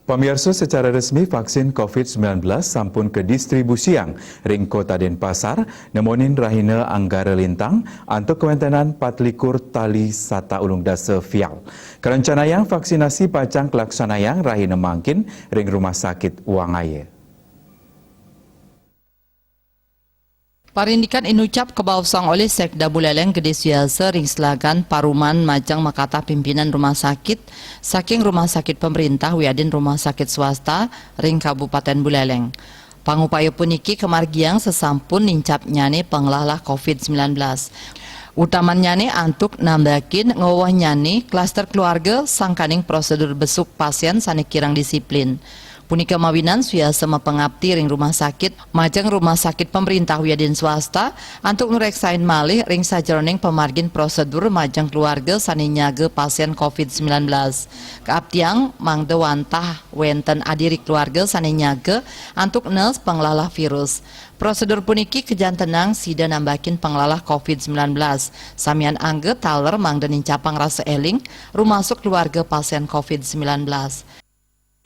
Pemirsa, secara resmi vaksin COVID-19 sampun ke distribusian ring Kota Denpasar, nemonin rahina Anggara Lintang untuk kewentenan 24 tali sata ulung dasa vial. Kerencanaan vaksinasi pacang kelaksanaan rahina mangkin ring rumah sakit Wangaya. Parindikan inucap kebausang oleh Sekda Buleleng Gede Siasa ring Selagan Paruman Majang Makata pimpinan rumah sakit saking rumah sakit pemerintah wiadin rumah sakit swasta ring Kabupaten Buleleng. Pangupaya puniki kemargiang sesampun nincap nyane pengelola COVID-19. Utamanya nih antuk nambakin ngawah nyane klaster keluarga sangkaning prosedur besuk pasien sane kirang disiplin. Punika mawinan suya sama pengabdi ring rumah sakit majang rumah sakit pemerintah wiadin swasta antuk nureksain malih ring sajeroning pemargin prosedur majang keluarga sani nyaga pasien COVID-19. Keabdiang mangde wantah wenten adiri keluarga sani nyaga antuk nes pengelola virus. Prosedur puniki kejantenang sida nambakin pengelola COVID-19. Samian angge taler mangde nincapang rasa eling rumasuk keluarga pasien COVID-19.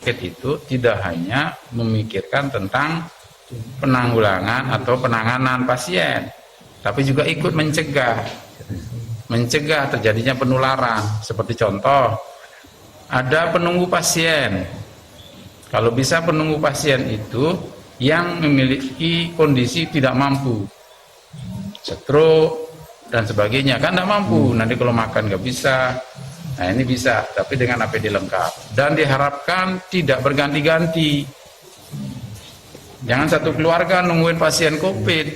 Itu tidak hanya memikirkan tentang penanggulangan atau penanganan pasien, tapi juga ikut mencegah terjadinya penularan. Seperti contoh, ada penunggu pasien. Kalau bisa penunggu pasien itu yang memiliki kondisi tidak mampu, stroke dan sebagainya, kan tidak mampu. Nanti kalau makan nggak bisa. Nah ini bisa, tapi dengan APD lengkap. Dan diharapkan tidak berganti-ganti. Jangan satu keluarga nungguin pasien COVID.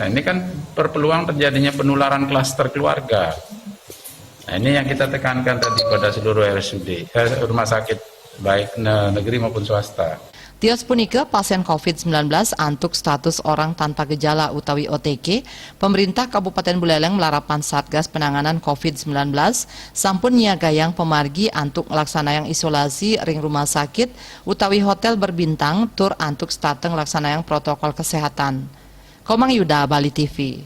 Nah ini kan berpeluang terjadinya penularan klaster keluarga. Nah ini yang kita tekankan tadi pada seluruh RSUD, rumah sakit, baik negeri maupun swasta. Tios punika pasien COVID-19 antuk status orang tanpa gejala utawi OTG, pemerintah Kabupaten Buleleng melarapan Satgas Penanganan COVID-19 sampun niagayang pemargi antuk laksanayang isolasi ring rumah sakit utawi hotel berbintang tur antuk stateng laksanayang protokol kesehatan. Komang Yuda, Bali TV.